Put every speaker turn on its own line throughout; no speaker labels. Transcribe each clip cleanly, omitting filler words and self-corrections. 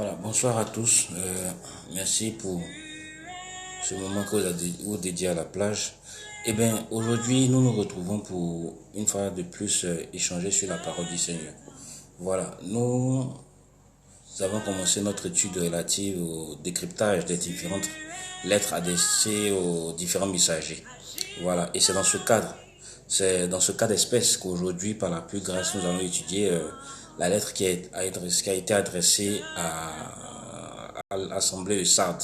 Voilà, bonsoir à tous. Merci pour ce moment que vous dédiez à la plage. Eh bien, aujourd'hui, nous nous retrouvons pour une fois de plus échanger sur la parole du Seigneur. Voilà, nous avons commencé notre étude relative au décryptage des différentes lettres adressées aux différents messagers. Voilà, et c'est dans ce cas d'espèce qu'aujourd'hui, par la plus grâce, nous allons étudier la lettre qui a été adressée à l'Assemblée de Sardes.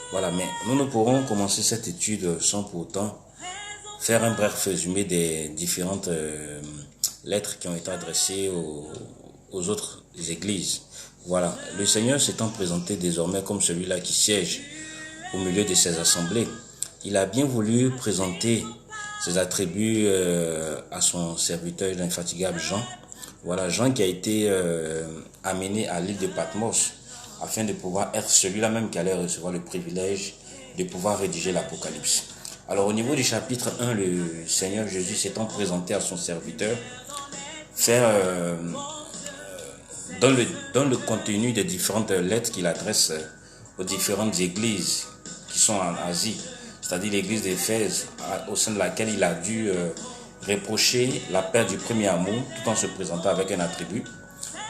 Voilà, mais nous ne pourrons commencer cette étude sans pour autant faire un bref résumé des différentes lettres qui ont été adressées aux autres églises. Voilà, le Seigneur s'étant présenté désormais comme celui-là qui siège au milieu de ses assemblées, il a bien voulu présenter ses attributs à son serviteur l'infatigable Jean. Voilà, Jean qui a été amené à l'île de Patmos afin de pouvoir être celui-là même qui allait recevoir le privilège de pouvoir rédiger l'Apocalypse. Alors au niveau du chapitre 1, le Seigneur Jésus s'étant présenté à son serviteur, faire dans le contenu des différentes lettres qu'il adresse aux différentes églises qui sont en Asie, c'est-à-dire l'église d'Éphèse, au sein de laquelle il a dû reprocher la perte du premier amour tout en se présentant avec un attribut.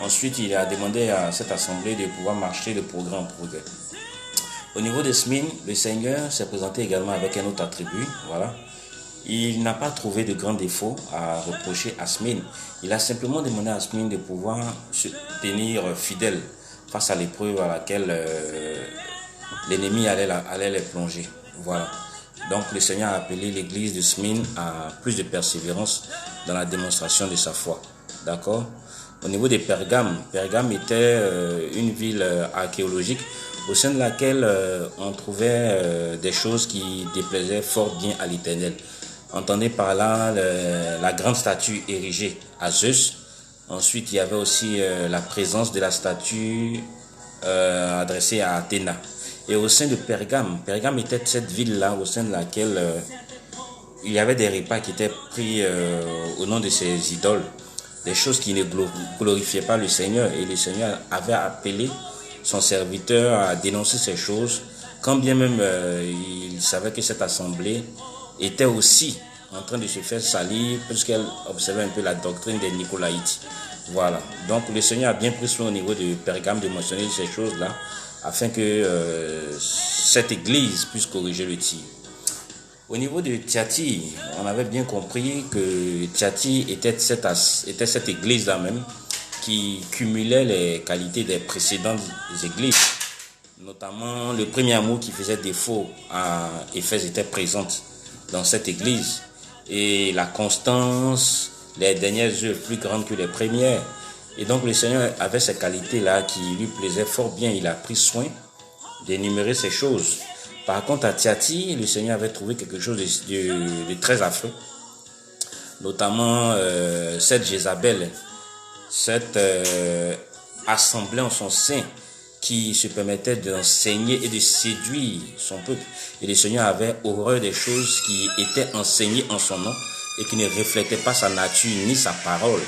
Ensuite, il a demandé à cette assemblée de pouvoir marcher de progrès en progrès. Au niveau de Smyrne, le Seigneur s'est présenté également avec un autre attribut. Voilà. Il n'a pas trouvé de grands défauts à reprocher à Smyrne. Il a simplement demandé à Smyrne de pouvoir se tenir fidèle face à l'épreuve à laquelle l'ennemi allait les plonger. Voilà. Donc le Seigneur a appelé l'église de Smyrne à plus de persévérance dans la démonstration de sa foi. D'accord? Au niveau de Pergame, Pergame était une ville archéologique au sein de laquelle on trouvait des choses qui déplaisaient fort bien à l'Éternel. Entendez par là la grande statue érigée à Zeus. Ensuite, il y avait aussi la présence de la statue adressée à Athéna. Et au sein de Pergame, Pergame était cette ville-là au sein de laquelle il y avait des repas qui étaient pris au nom de ces idoles, des choses qui ne glorifiaient pas le Seigneur. Et le Seigneur avait appelé son serviteur à dénoncer ces choses, quand bien même il savait que cette assemblée était aussi en train de se faire salir, puisqu'elle observait un peu la doctrine des Nicolaïtes. Voilà. Donc le Seigneur a bien pris soin au niveau de Pergame de mentionner ces choses-là, afin que cette église puisse corriger le tir. Au niveau de Thyatire, on avait bien compris que Thyatire était cette église-là même qui cumulait les qualités des précédentes églises. Notamment, le premier amour qui faisait défaut à Éphèse était présente dans cette église. Et la constance, les dernières œuvres plus grandes que les premières. Et donc le Seigneur avait ces qualités-là qui lui plaisaient fort bien. Il a pris soin d'énumérer ces choses. Par contre, à Thyatire, le Seigneur avait trouvé quelque chose de très affreux. Notamment cette Jézabel, cette assemblée en son sein qui se permettait d'enseigner et de séduire son peuple. Et le Seigneur avait horreur des choses qui étaient enseignées en son nom et qui ne reflétaient pas sa nature ni sa parole.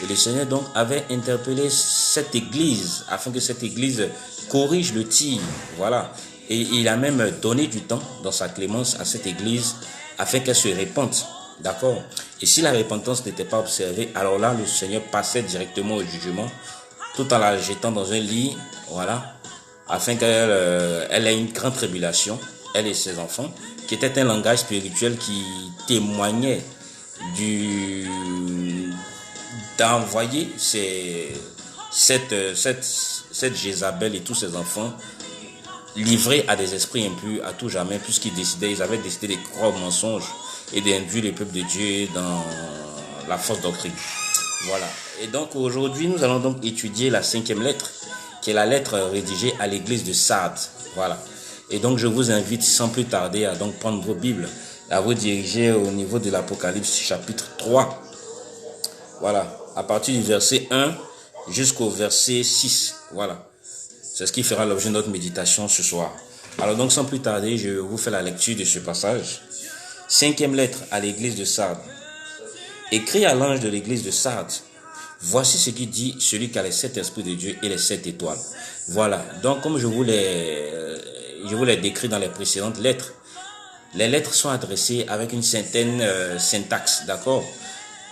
Et le Seigneur donc avait interpellé cette église afin que cette église corrige le tir. Voilà. Et il a même donné du temps dans sa clémence à cette église afin qu'elle se repente. D'accord? Et si la repentance n'était pas observée, alors là, le Seigneur passait directement au jugement tout en la jetant dans un lit, voilà, afin qu'elle ait une grande tribulation, elle et ses enfants, qui était un langage spirituel qui témoignait d'envoyer cette Jézabel et tous ses enfants livrés à des esprits impurs à tout jamais, ils avaient décidé de croire au mensonge et d'induire le peuple de Dieu dans la fausse doctrine. Voilà. Et donc aujourd'hui, nous allons donc étudier la 5e lettre, qui est la lettre rédigée à l'église de Sardes. Voilà. Et donc je vous invite sans plus tarder à donc prendre vos Bibles, à vous diriger au niveau de l'Apocalypse chapitre 3. Voilà. À partir du verset 1 jusqu'au verset 6. Voilà. C'est ce qui fera l'objet de notre méditation ce soir. Alors donc sans plus tarder, je vous fais la lecture de ce passage. 5e lettre à l'église de Sardes. Écrit à l'ange de l'église de Sardes, Voici ce qu'il dit celui qui a les 7 esprits de Dieu et les 7 étoiles. Voilà. Donc, comme je vous l'ai décrit dans les précédentes lettres, les lettres sont adressées avec une certaine syntaxe, d'accord?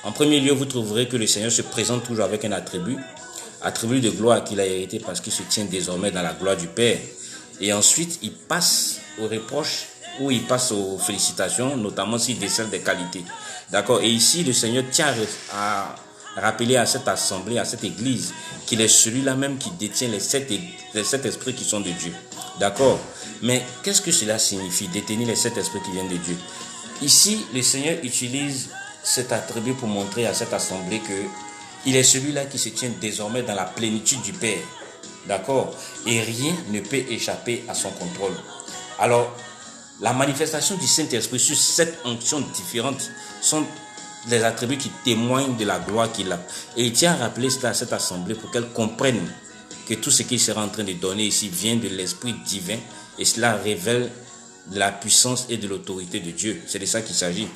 En premier lieu, vous trouverez que le Seigneur se présente toujours avec un attribut de gloire qu'il a hérité parce qu'il se tient désormais dans la gloire du Père. Et ensuite, il passe aux reproches ou il passe aux félicitations, notamment s'il décèle des qualités. D'accord? Et ici, le Seigneur tient à rappeler à cette assemblée, à cette église, qu'il est celui-là même qui détient les sept esprits qui sont de Dieu. D'accord? Mais qu'est-ce que cela signifie, détenir les 7 esprits qui viennent de Dieu? Ici, le Seigneur utilise cet attribut pour montrer à cette assemblée que il est celui-là qui se tient désormais dans la plénitude du Père. D'accord? Et rien ne peut échapper à son contrôle. Alors, la manifestation du Saint-Esprit sur 7 onctions différentes sont les attributs qui témoignent de la gloire qu'il a. Et il tient à rappeler cela à cette assemblée pour qu'elle comprenne que tout ce qu'il sera en train de donner ici vient de l'Esprit divin et cela révèle de la puissance et de l'autorité de Dieu. C'est de ça qu'il s'agit.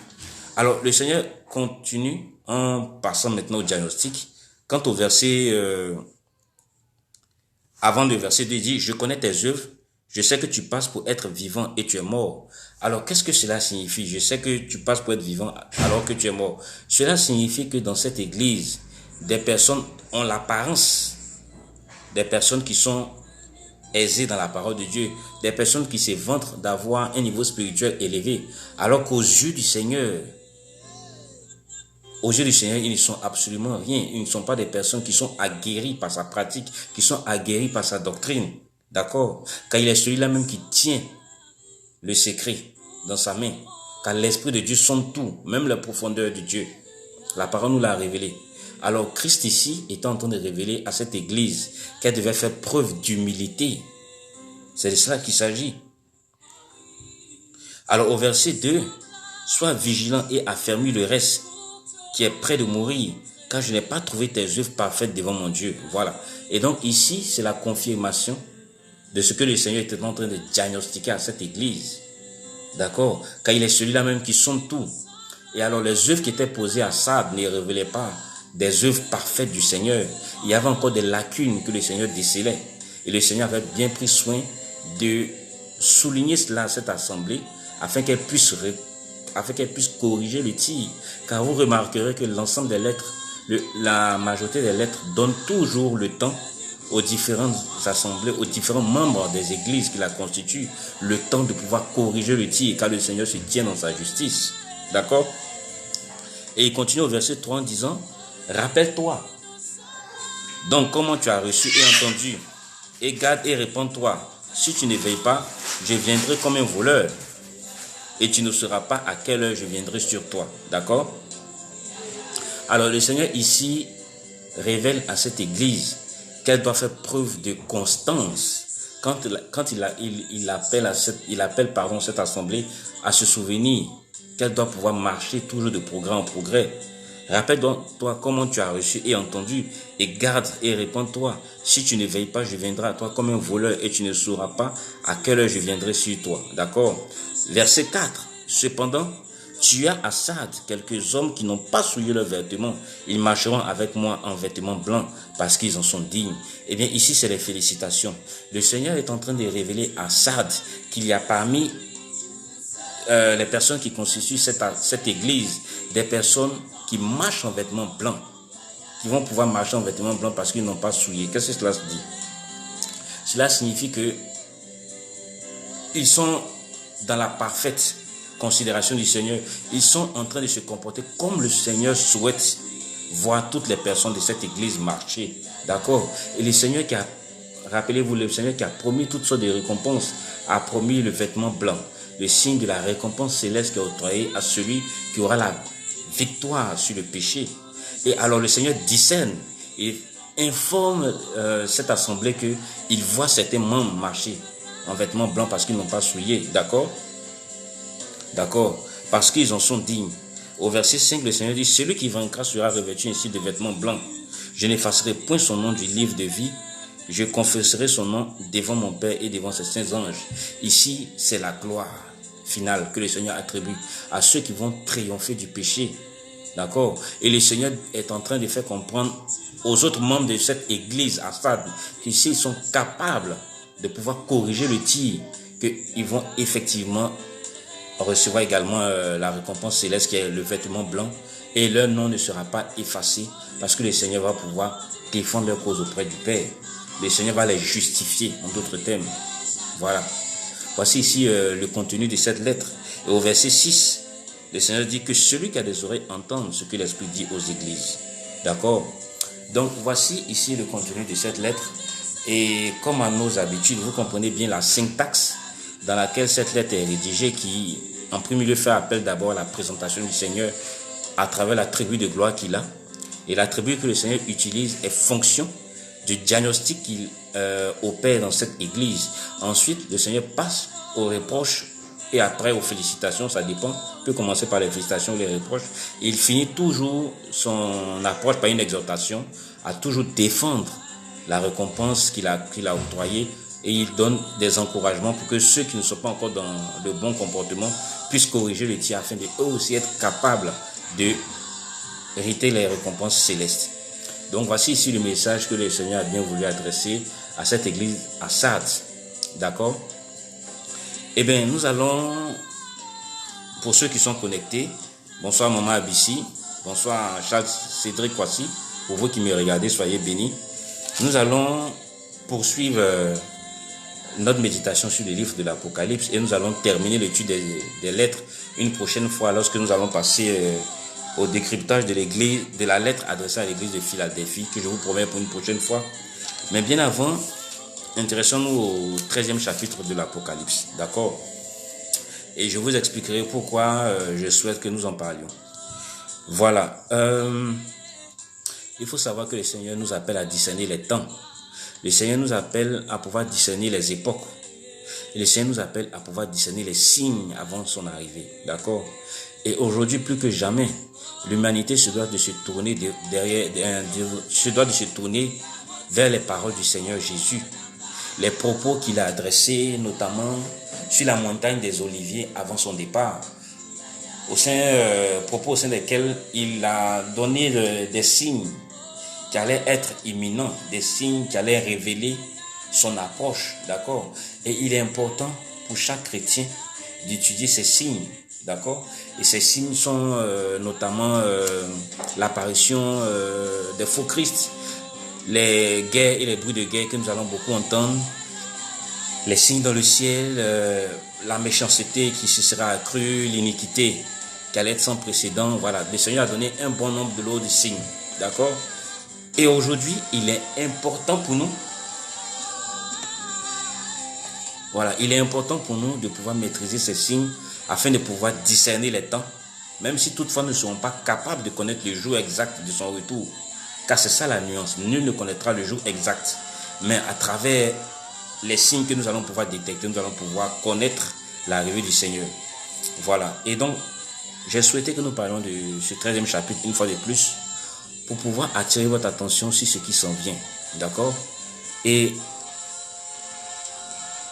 Alors, le Seigneur continue en passant maintenant au diagnostic. Quant au verset, avant le verset 2, il dit « Je connais tes œuvres, je sais que tu passes pour être vivant et tu es mort. » Alors, qu'est-ce que cela signifie? Je sais que tu passes pour être vivant alors que tu es mort. Cela signifie que dans cette église, des personnes ont l'apparence, des personnes qui sont aisées dans la parole de Dieu, des personnes qui se vantent d'avoir un niveau spirituel élevé, alors qu'aux yeux du Seigneur, ils ne sont absolument rien. Ils ne sont pas des personnes qui sont aguerries par sa pratique, qui sont aguerries par sa doctrine. D'accord? Car il est celui-là même qui tient le secret dans sa main. Car l'Esprit de Dieu sonde tout, même la profondeur de Dieu. La parole nous l'a révélé. Alors Christ ici est en train de révéler à cette église qu'elle devait faire preuve d'humilité. C'est de cela qu'il s'agit. Alors au verset 2, sois vigilant et affermis le reste qui est près de mourir, car je n'ai pas trouvé tes œuvres parfaites devant mon Dieu. Voilà. Et donc ici, c'est la confirmation de ce que le Seigneur était en train de diagnostiquer à cette église. D'accord? Car il est celui-là même qui sonde tout. Et alors les œuvres qui étaient posées à Sardes ne révélaient pas des œuvres parfaites du Seigneur. Il y avait encore des lacunes que le Seigneur décelait. Et le Seigneur avait bien pris soin de souligner cela à cette assemblée afin qu'elle puisse corriger le tir. Car vous remarquerez que l'ensemble des lettres, la majorité des lettres donne toujours le temps aux différentes assemblées, aux différents membres des églises qui la constituent, le temps de pouvoir corriger le tir, car le Seigneur se tient dans sa justice. D'accord? Et il continue au verset 3 en disant, rappelle-toi donc comment tu as reçu et entendu, et garde et répands-toi. Si tu ne veilles pas, je viendrai comme un voleur, et tu ne sauras pas à quelle heure je viendrai sur toi. D'accord? Alors le Seigneur ici révèle à cette église qu'elle doit faire preuve de constance quand il appelle cette assemblée à se souvenir qu'elle doit pouvoir marcher toujours de progrès en progrès. Rappelle-toi comment tu as reçu et entendu, et garde et répands-toi. Si tu ne veilles pas, je viendrai à toi comme un voleur et tu ne sauras pas à quelle heure je viendrai sur toi. D'accord? Verset 4. Cependant, tu as à Sardes quelques hommes qui n'ont pas souillé leurs vêtements. Ils marcheront avec moi en vêtements blancs parce qu'ils en sont dignes. Eh bien, ici, c'est les félicitations. Le Seigneur est en train de révéler à Sardes qu'il y a parmi les personnes qui constituent cette église, des personnes qui marchent en vêtements blancs, qui vont pouvoir marcher en vêtements blancs parce qu'ils n'ont pas souillé. Qu'est-ce que cela dit? Cela signifie que ils sont dans la parfaite considération du Seigneur. Ils sont en train de se comporter comme le Seigneur souhaite voir toutes les personnes de cette église marcher. D'accord? Et le Seigneur qui a, rappelez-vous, le Seigneur qui a promis toutes sortes de récompenses, a promis le vêtement blanc, le signe de la récompense céleste qui est octroyé à celui qui aura la victoire sur le péché. Et alors le Seigneur discerne et informe cette assemblée qu'il voit certains membres marcher en vêtements blancs parce qu'ils n'ont pas souillé. D'accord? D'accord? Parce qu'ils en sont dignes. Au verset 5, le Seigneur dit, celui qui vaincra sera revêtu ainsi de vêtements blancs. Je n'effacerai point son nom du livre de vie. Je confesserai son nom devant mon Père et devant ses saints anges. Ici, c'est la gloire finale que le Seigneur attribue à ceux qui vont triompher du péché. D'accord? Et le Seigneur est en train de faire comprendre aux autres membres de cette église à Sardes que s'ils sont capables de pouvoir corriger le tir, qu'ils vont effectivement recevoir également la récompense céleste qui est le vêtement blanc, et leur nom ne sera pas effacé parce que le Seigneur va pouvoir défendre leur cause auprès du Père. Le Seigneur va les justifier, en d'autres termes. Voilà. Voici ici le contenu de cette lettre. Et au verset 6, le Seigneur dit que celui qui a des oreilles entende ce que l'Esprit dit aux églises. D'accord? Donc voici ici le contenu de cette lettre. Et comme à nos habitudes, vous comprenez bien la syntaxe dans laquelle cette lettre est rédigée, qui en premier lieu fait appel d'abord à la présentation du Seigneur à travers l'attribut de gloire qu'il a. Et l'attribut que le Seigneur utilise est fonction du diagnostic qu'il opère dans cette église. Ensuite, le Seigneur passe aux reproches et après aux félicitations, ça dépend. Il peut commencer par les félicitations ou les reproches. Et il finit toujours son approche par une exhortation à toujours défendre la récompense qu'il a octroyée, et il donne des encouragements pour que ceux qui ne sont pas encore dans le bon comportement puissent corriger le tir afin d'eux aussi être capables de hériter les récompenses célestes. Donc voici ici le message que le Seigneur a bien voulu adresser à cette église à Sardes. D'accord? Eh bien, nous allons, pour ceux qui sont connectés, bonsoir Maman Abissi, bonsoir Charles Cédric Kwasi, pour vous qui me regardez, soyez bénis. Nous allons poursuivre notre méditation sur le livre de l'Apocalypse et nous allons terminer l'étude des lettres une prochaine fois lorsque nous allons passer au décryptage de la lettre adressée à l'église de Philadelphie, que je vous promets pour une prochaine fois. Mais bien avant, intéressons-nous au 13e chapitre de l'Apocalypse, d'accord? Et je vous expliquerai pourquoi je souhaite que nous en parlions. Voilà. Il faut savoir que le Seigneur nous appelle à discerner les temps. Le Seigneur nous appelle à pouvoir discerner les époques. Et le Seigneur nous appelle à pouvoir discerner les signes avant son arrivée. D'accord? Et aujourd'hui, plus que jamais, l'humanité se doit de se tourner vers les paroles du Seigneur Jésus. Les propos qu'il a adressés, notamment sur la montagne des Oliviers avant son départ. Propos au sein desquels il a donné des signes qui allaient être imminents, des signes qui allaient révéler son approche, d'accord? Et il est important pour chaque chrétien d'étudier ces signes, d'accord? Et ces signes sont notamment l'apparition des faux Christ, les guerres et les bruits de guerre que nous allons beaucoup entendre, les signes dans le ciel, la méchanceté qui se sera accrue, l'iniquité qui allait être sans précédent. Voilà, le Seigneur a donné un bon nombre de lots de signes, d'accord? Et aujourd'hui, il est important pour nous, il est important pour nous de pouvoir maîtriser ces signes afin de pouvoir discerner les temps, même si toutefois nous ne serons pas capables de connaître le jour exact de son retour. Car c'est ça la nuance, nul ne connaîtra le jour exact. Mais à travers les signes que nous allons pouvoir détecter, nous allons pouvoir connaître l'arrivée du Seigneur. Voilà, et donc, j'ai souhaité que nous parlions de ce 13e chapitre une fois de plus, pour pouvoir attirer votre attention sur ce qui s'en vient, d'accord? Et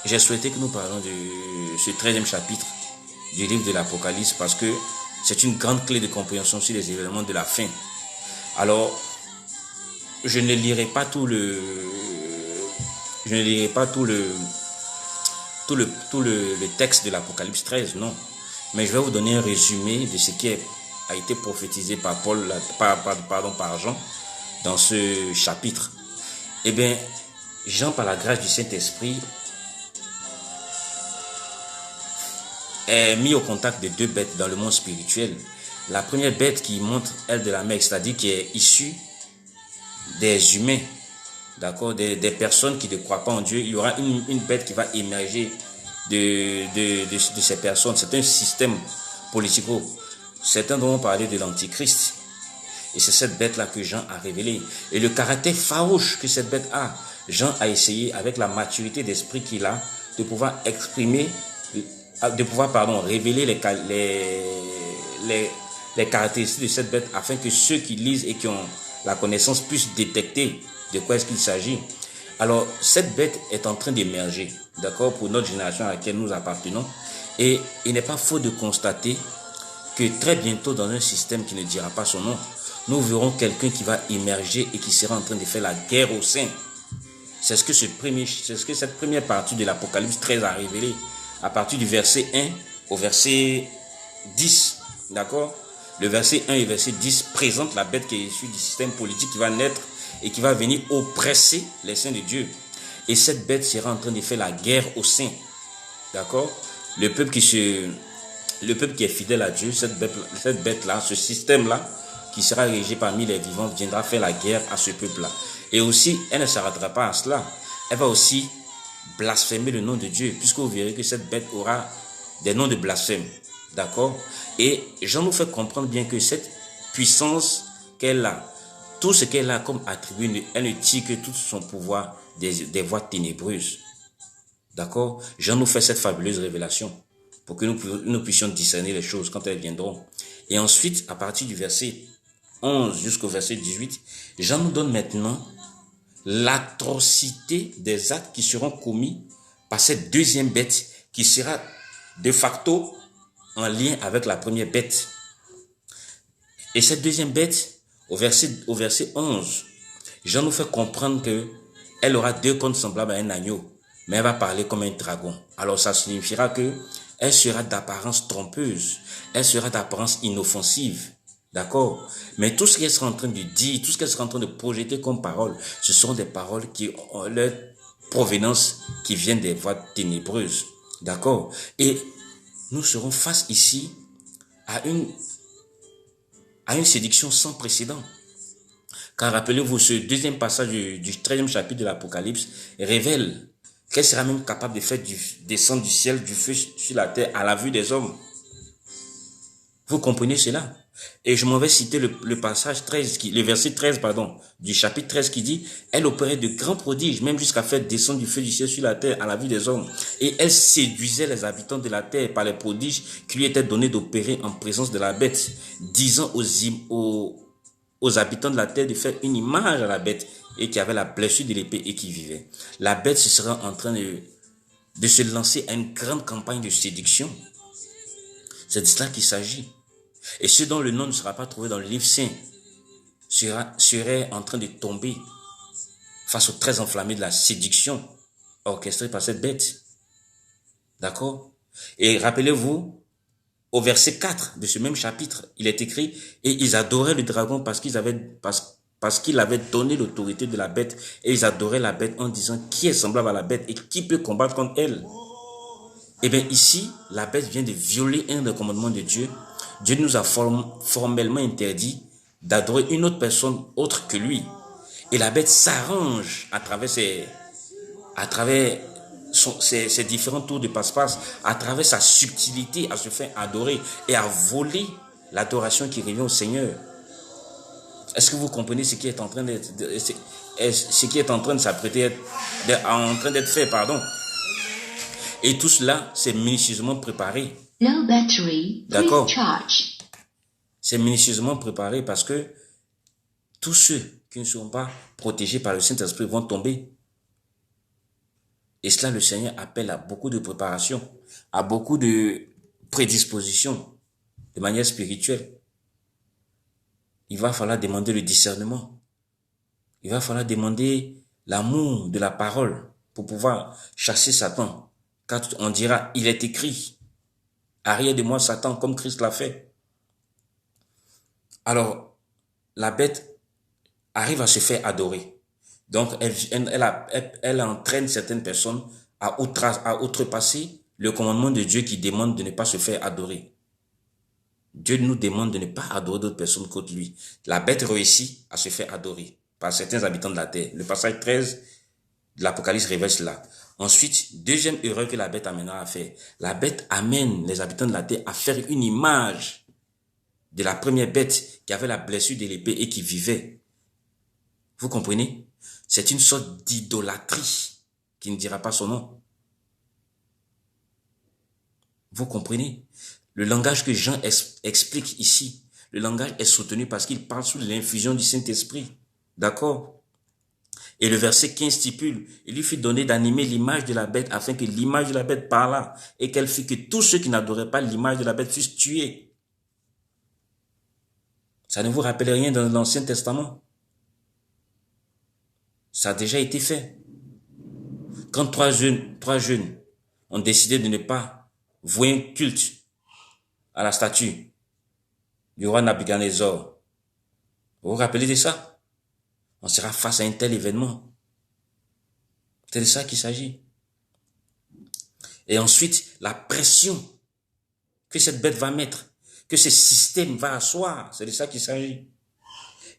j'ai souhaité que nous parlions de ce 13e chapitre du livre de l'Apocalypse parce que c'est une grande clé de compréhension sur les événements de la fin. Alors, je ne lirai pas tout le texte de l'Apocalypse 13, non. Mais je vais vous donner un résumé de ce qui a été prophétisé par Jean dans ce chapitre. Eh bien, Jean, par la grâce du Saint-Esprit, est mis au contact de deux bêtes dans le monde spirituel. La première bête qui montre elle de la mer, c'est-à-dire qui est issue des humains, d'accord, des personnes qui ne croient pas en Dieu. Il y aura une bête qui va émerger de ces personnes. C'est un système politico. Certains vont parler de l'Antichrist. Et c'est cette bête-là que Jean a révélée. Et le caractère farouche que cette bête a, Jean a essayé, avec la maturité d'esprit qu'il a, de pouvoir révéler les caractéristiques de cette bête afin que ceux qui lisent et qui ont la connaissance puissent détecter de quoi est-ce qu'il s'agit. Alors, cette bête est en train d'émerger, d'accord, pour notre génération à laquelle nous appartenons. Et il n'est pas faux de constater que très bientôt, dans un système qui ne dira pas son nom, nous verrons quelqu'un qui va émerger et qui sera en train de faire la guerre au sein. C'est ce que cette première partie de l'Apocalypse 13 a révélé. À partir du verset 1 au verset 10. D'accord? Le verset 1 et verset 10 présentent la bête qui est issue du système politique qui va naître et qui va venir oppresser les saints de Dieu. Et cette bête sera en train de faire la guerre aux saints. D'accord? Le peuple qui est fidèle à Dieu, cette bête-là, ce système-là, qui sera érigé parmi les vivants, viendra faire la guerre à ce peuple-là. Et aussi, elle ne s'arrêtera pas à cela. Elle va aussi blasphémer le nom de Dieu, puisque vous verrez que cette bête aura des noms de blasphème. D'accord? Et Jean nous fait comprendre bien que cette puissance qu'elle a, tout ce qu'elle a comme attribut, elle ne tire que tout son pouvoir des voies ténébreuses. D'accord? Jean nous fait cette fabuleuse révélation pour que nous puissions discerner les choses quand elles viendront. Et ensuite, à partir du verset 11 jusqu'au verset 18, Jean nous donne maintenant l'atrocité des actes qui seront commis par cette deuxième bête qui sera de facto en lien avec la première bête. Et cette deuxième bête, au verset 11, Jean nous fait comprendre que elle aura deux cornes semblables à un agneau, mais elle va parler comme un dragon. Alors ça signifiera que elle sera d'apparence trompeuse, elle sera d'apparence inoffensive. D'accord? Mais tout ce qu'elle sera en train de dire, tout ce qu'elle sera en train de projeter comme parole, ce sont des paroles qui ont leur provenance, qui viennent des voies ténébreuses. D'accord? Et nous serons face ici à une séduction sans précédent. Car rappelez-vous, ce deuxième passage du 13e chapitre de l'Apocalypse révèle qu'elle sera même capable de faire descendre du ciel du feu sur la terre à la vue des hommes. Vous comprenez cela? Et je m'en vais citer le passage 13, le verset 13, du chapitre 13 qui dit, elle opérait de grands prodiges, même jusqu'à faire descendre du feu du ciel sur la terre à la vue des hommes. Et elle séduisait les habitants de la terre par les prodiges qui lui étaient donnés d'opérer en présence de la bête, disant aux habitants de la terre de faire une image à la bête et qui avait la blessure de l'épée et qui vivait. La bête sera en train de se lancer à une grande campagne de séduction. C'est de cela qu'il s'agit. Et ceux dont le nom ne sera pas trouvé dans le livre saint seraient en train de tomber face au très enflammé de la séduction orchestrée par cette bête. D'accord? Et rappelez-vous, au verset 4 de ce même chapitre, il est écrit, et ils adoraient le dragon parce qu'il avait donné l'autorité de la bête, et ils adoraient la bête en disant, qui est semblable à la bête et qui peut combattre contre elle? Eh bien ici, la bête vient de violer un des commandements de Dieu. Dieu nous a formellement interdit d'adorer une autre personne autre que lui. Et la bête s'arrange à travers ses différents tours de passe-passe, à travers sa subtilité à se faire adorer et à voler l'adoration qui revient au Seigneur. Est-ce que vous comprenez ce qui est en train de s'apprêter, en train d'être fait, Et tout cela, c'est minutieusement préparé.
Low battery,
D'accord.
please charge.
C'est minutieusement préparé parce que tous ceux qui ne sont pas protégés par le Saint-Esprit vont tomber. Et cela, le Seigneur appelle à beaucoup de préparation, à beaucoup de prédisposition de manière spirituelle. Il va falloir demander le discernement. Il va falloir demander l'amour de la parole pour pouvoir chasser Satan. Car on dira, il est écrit, arrière de moi Satan, comme Christ l'a fait. Alors, la bête arrive à se faire adorer. Donc, elle entraîne certaines personnes à outrepasser le commandement de Dieu qui demande de ne pas se faire adorer. Dieu nous demande de ne pas adorer d'autres personnes qu'autre lui. La bête réussit à se faire adorer par certains habitants de la terre. Le passage 13 de l'Apocalypse révèle cela. Ensuite, deuxième erreur que la bête amènera à faire. La bête amène les habitants de la terre à faire une image de la première bête qui avait la blessure de l'épée et qui vivait. Vous comprenez? C'est une sorte d'idolâtrie qui ne dira pas son nom. Vous comprenez? Le langage que Jean explique ici, le langage est soutenu parce qu'il parle sous l'infusion du Saint-Esprit. D'accord? Et le verset 15 stipule, il lui fut donné d'animer l'image de la bête afin que l'image de la bête parlât et qu'elle fit que tous ceux qui n'adoraient pas l'image de la bête fussent tués. Ça ne vous rappelle rien dans l'Ancien Testament? Ça a déjà été fait. Quand trois jeunes ont décidé de ne pas vouer un culte à la statue du roi Nabuchodonosor, vous vous rappelez de ça? On sera face à un tel événement. C'est de ça qu'il s'agit. Et ensuite, la pression que cette bête va mettre, que ce système va asseoir, c'est de ça qu'il s'agit.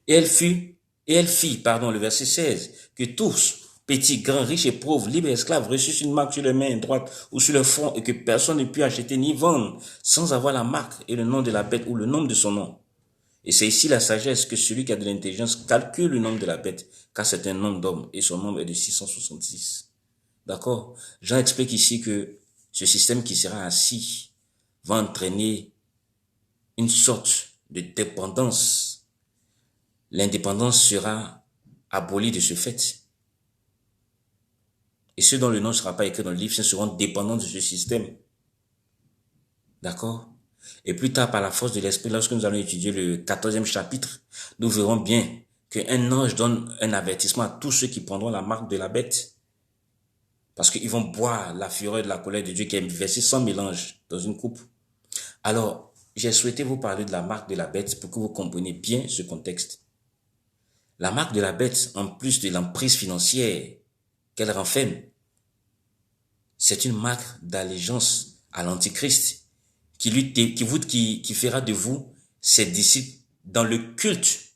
Et elle fit, le verset 16, que tous, petits, grands, riches et pauvres, libres et esclaves, reçussent une marque sur les mains droite ou sur le front et que personne ne put acheter ni vendre sans avoir la marque et le nom de la bête ou le nom de son nom. Et c'est ici la sagesse que celui qui a de l'intelligence calcule le nombre de la bête, car c'est un nombre d'hommes et son nombre est de 666. D'accord? Jean explique ici que ce système qui sera assis va entraîner une sorte de dépendance. L'indépendance sera abolie de ce fait. Et ceux dont le nom ne sera pas écrit dans le livre, seront dépendants de ce système. D'accord? Et plus tard, par la force de l'esprit, lorsque nous allons étudier le 14e chapitre, nous verrons bien qu'un ange donne un avertissement à tous ceux qui prendront la marque de la bête. Parce qu'ils vont boire la fureur de la colère de Dieu qui est versée sans mélange dans une coupe. Alors, j'ai souhaité vous parler de la marque de la bête pour que vous compreniez bien ce contexte. La marque de la bête, en plus de l'emprise financière qu'elle renferme, c'est une marque d'allégeance à l'Antichrist qui fera de vous ses disciples dans le culte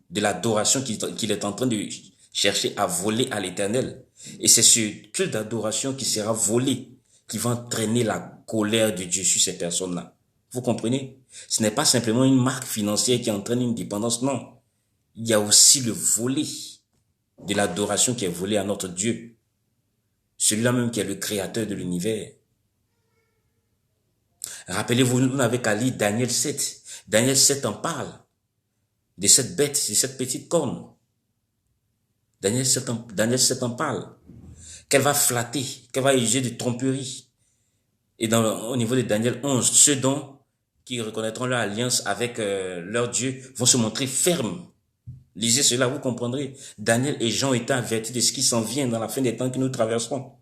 de l'adoration qu'il est en train de chercher à voler à l'Éternel. Et c'est ce culte d'adoration qui sera volé qui va entraîner la colère de Dieu sur ces personnes-là. Vous comprenez? Ce n'est pas simplement une marque financière qui entraîne une dépendance, non. Il y a aussi le volet de l'adoration qui est volé à notre Dieu. Celui-là même qui est le créateur de l'univers. Rappelez-vous, nous n'avons qu'à lire Daniel 7. Daniel 7 en parle de cette bête, de cette petite corne. Daniel 7 en parle. Qu'elle va flatter, qu'elle va user de tromperie. Et au niveau de Daniel 11, ceux qui reconnaîtront leur alliance avec leur Dieu vont se montrer fermes. Lisez cela, vous comprendrez. Daniel et Jean étaient avertis de ce qui s'en vient dans la fin des temps que nous traverserons.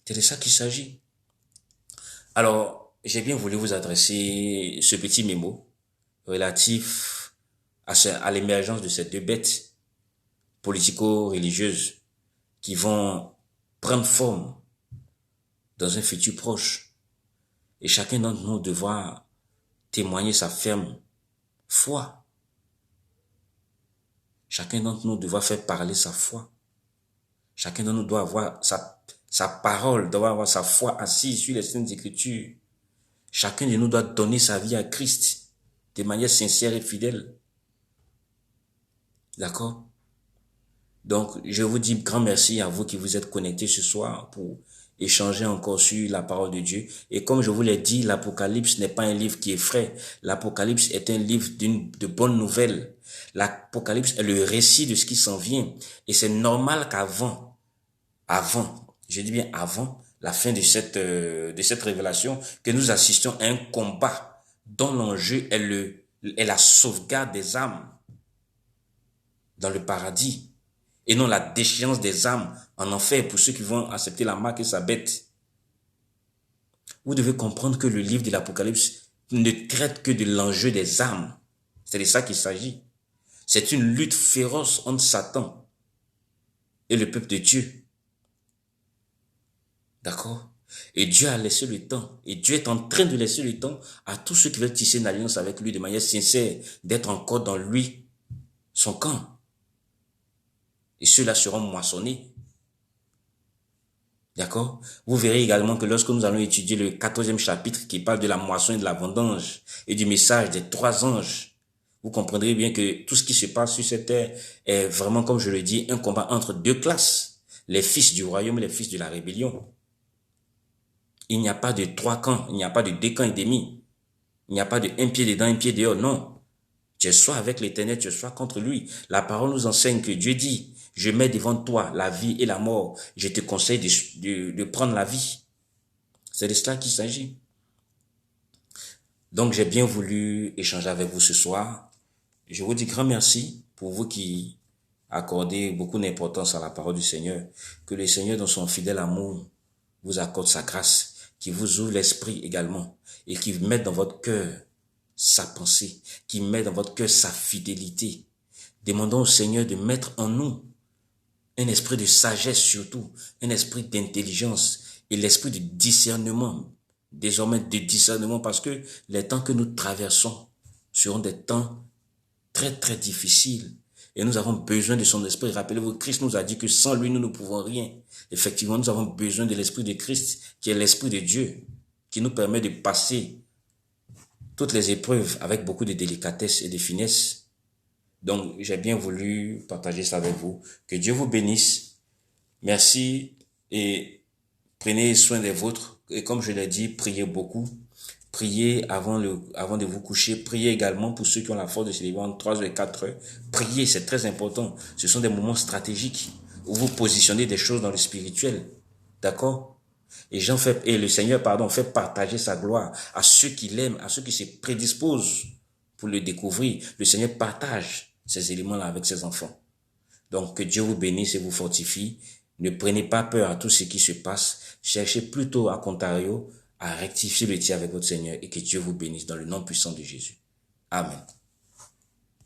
C'est de ça qu'il s'agit. Alors, j'ai bien voulu vous adresser ce petit mémo relatif à l'émergence de ces deux bêtes politico-religieuses qui vont prendre forme dans un futur proche. Et chacun d'entre nous devra témoigner sa ferme foi. Chacun d'entre nous devra faire parler sa foi. Chacun d'entre nous doit avoir sa parole, doit avoir sa foi assise sur les Saintes Écritures. Chacun de nous doit donner sa vie à Christ de manière sincère et fidèle. D'accord? Donc, je vous dis grand merci à vous qui vous êtes connectés ce soir pour échanger encore sur la parole de Dieu. Et comme je vous l'ai dit, l'Apocalypse n'est pas un livre qui effraie. L'Apocalypse est un livre de bonnes nouvelles. L'Apocalypse est le récit de ce qui s'en vient. Et c'est normal je dis bien avant la fin de cette révélation, que nous assistions à un combat dont l'enjeu est la sauvegarde des âmes dans le paradis et non la déchéance des âmes en enfer pour ceux qui vont accepter la marque et sa bête. Vous devez comprendre que le livre de l'Apocalypse ne traite que de l'enjeu des âmes. C'est de ça qu'il s'agit. C'est une lutte féroce entre Satan et le peuple de Dieu. D'accord? Et Dieu a laissé le temps. Et Dieu est en train de laisser le temps à tous ceux qui veulent tisser une alliance avec lui de manière sincère, d'être encore dans lui, son camp. Et ceux-là seront moissonnés. D'accord? Vous verrez également que lorsque nous allons étudier le 14e chapitre qui parle de la moisson et de la vendange et du message des 3 anges, vous comprendrez bien que tout ce qui se passe sur cette terre est vraiment, comme je le dis, un combat entre 2 classes. Les fils du royaume et les fils de la rébellion. Il n'y a pas de 3 camps, il n'y a pas de 2 camps et demi. Il n'y a pas de un pied dedans, un pied dehors, non. Tu es soit avec l'Éternel, tu es soit contre lui. La parole nous enseigne que Dieu dit, je mets devant toi la vie et la mort. Je te conseille de prendre la vie. C'est de cela qu'il s'agit. Donc, j'ai bien voulu échanger avec vous ce soir. Je vous dis grand merci pour vous qui accordez beaucoup d'importance à la parole du Seigneur. Que le Seigneur, dans son fidèle amour, vous accorde sa grâce, qui vous ouvre l'esprit également et qui mette dans votre cœur sa pensée, qui met dans votre cœur sa fidélité. Demandons au Seigneur de mettre en nous un esprit de sagesse surtout, un esprit d'intelligence et l'esprit de discernement, désormais de discernement, parce que les temps que nous traversons seront des temps très très difficiles et nous avons besoin de son esprit. Rappelez-vous, Christ nous a dit que sans lui nous ne pouvons rien. Effectivement, nous avons besoin de l'esprit de Christ qui est l'esprit de Dieu, qui nous permet de passer toutes les épreuves avec beaucoup de délicatesse et de finesse. Donc, j'ai bien voulu partager ça avec vous. Que Dieu vous bénisse. Merci et prenez soin des vôtres. Et comme je l'ai dit, priez beaucoup. Priez avant de vous coucher. Priez également pour ceux qui ont la force de se lever entre 3 et 4 heures. Priez, c'est très important. Ce sont des moments stratégiques où vous positionnez des choses dans le spirituel. D'accord? Et le Seigneur, fait partager sa gloire à ceux qui l'aiment, à ceux qui se prédisposent pour le découvrir. Le Seigneur partage ces éléments-là avec ses enfants. Donc, que Dieu vous bénisse et vous fortifie. Ne prenez pas peur à tout ce qui se passe. Cherchez plutôt à contrario à rectifier le tir avec votre Seigneur et que Dieu vous bénisse dans le nom puissant de Jésus. Amen.